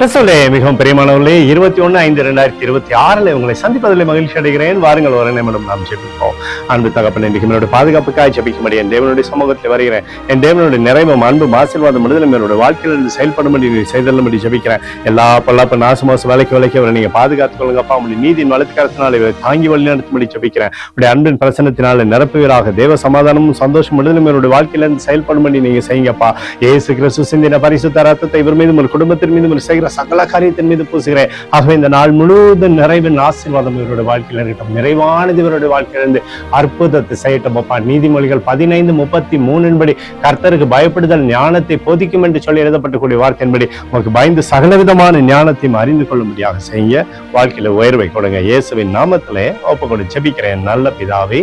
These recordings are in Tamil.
கிறிஸ்துவிலே மிகவும் பிரியமானவர்களே, 21/5/2026 உங்களை சந்திப்பதில் மகிழ்ச்சி அடைகிறேன். வாருங்கள், ஒரு நிமிடம் நாம் ஜெபிப்போம். அன்பு தகப்பனே, இன்றைக்கு என்னுடைய பாதுகாப்புக்காய் ஜெபிக்கும்படி என் தேவனுடைய சமூகத்தில் வருகிறேன். என் தேவனுடைய நிறைவும் அன்பும் ஆசீர்வாதம் விடுதலை என்னுடைய வாழ்க்கையிலிருந்து செயல்படும்படி செய்தல்லும்படி ஜெபிக்கிறேன். எல்லா பொல்லாப்பு நாசமோச விலைக்கு அவரை நீங்க பாதுகாத்துக் கொள்ளுங்கப்பா. உங்களுடைய நீதியின் வலது கரத்தினால் இவரை தாங்கி வழி நடத்தும்படி ஜெபிக்கிறேன். உடைய அன்பின் பிரசன்னத்தினால் நிரப்புவீராக. தேவ சமாதானமும் சந்தோஷம் விடுதலை என்னுடைய வாழ்க்கையிலிருந்து செயல்படும்படி நீங்க செய்யுங்கப்பா. இயேசு கிறிஸ்து சிந்தின பரிசுத்த ரத்தத்தை இவர் மீதும் ஒரு குடும்பத்தின் மீதும் செய்கிற சகல காரியத்தின் மீது பூசுகிறேன். ஆகவே இந்த நாள் முழுவதும் நிறைவின் ஆசீர்வாதம் இவருடைய வாழ்க்கையில் இருக்கட்டும். நிறைவானது இவருடைய வாழ்க்கையிலிருந்து அற்புதத்தை செய்யட்டும் அப்பா. நீதிமொழிகள் 15:33 கர்த்தருக்கு பயப்படுதல் ஞானத்தை போதிக்கும் என்று சொல்லி எழுதப்பட்டக்கூடிய வார்த்தையின்படி உங்களுக்கு பயந்து சகலவிதமான ஞானத்தையும் அறிந்து கொள்ளும்படியாக செய்ய வாழ்க்கையில உயர்வை கொடுங்க. இயேசுவின் நாமத்திலே ஒப்புக்கொண்டு ஜெபிக்கிறேன் நல்ல பிதாவே,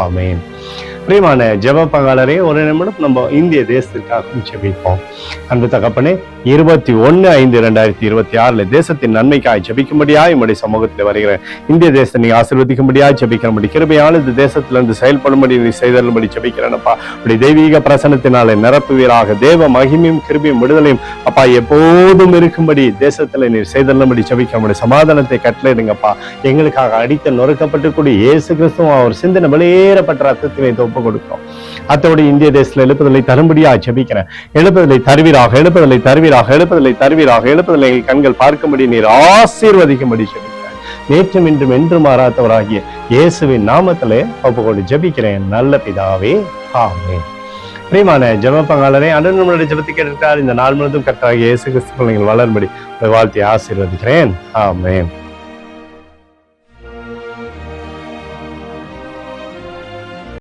ஆமென். பிரியமான ஜெப பங்காளரே, ஒரு நிமிடம் நம்ம இந்திய தேசத்திற்காக ஜெபிப்போம். அன்பு தகப்பனே, 21/5/2026 தேசத்தின் நன்மைக்காய் ஜெபிக்கும்படியாய் உம்முடைய சமூகத்தில் வருகிறேன். இந்திய தேசத்தை நீ ஆசீர்வதிக்கும்படியாய் ஜெபிக்கிறபடி, கிருபையான இந்த தேசத்திலிருந்து செயல்படும்படி நீ செய்தரும்படி ஜெபிக்கிறேன்ப்பா. அப்படி தெய்வீக பிரசன்னத்தினாலே நிரப்புவீராக. தேவ மகிமையும் கிருபையும் விடுதலையும் அப்பா எப்போதும் இருக்கும்படி தேசத்துல நீர் செய்தரும்படி ஜெபிக்கிறபடி சமாதானத்தை கட்டளையிடுங்கப்பா. எங்களுக்காக அடித்து நொறுக்கப்பட்டு கூடிய இயேசு கிறிஸ்துவும் அவர் சிந்தனை வெளியேறப்பட்ட ரத்தத்தினை ஒப்பு கொடுக்கிறோம். அத்தோடு இந்திய தேசத்தில் எழுப்புதலை தரும்படியா ஜெபிக்கிறேன். எழுப்புதலை தருவீராக, எழுப்புதலை தருவீராக, எழுப்புதலை தருவீராக, எழுப்புதலை கண்கள் பார்க்கும்படி நீர் ஆசீர்வதிக்கும்படி ஜெபிக்கிறேன். நேற்றும் இன்றும் என்று மாறாதவராகிய இயேசுவின் நாமத்திலே ஒப்புக்கொண்டு ஜெபிக்கிறேன் நல்ல பிதாவே, ஆமென். பிரியமான ஜெப பங்காளரே, அன்று நம்மளுடைய ஜெபத்தை கேட்டிருக்கார். இந்த நாள் முழுவதும் கர்த்தராகிய இயேசு கிறிஸ்துவுக்குள் நீங்கள் வளரும்படி வாழ்த்தி ஆசீர்வதிக்கிறேன், ஆமென்.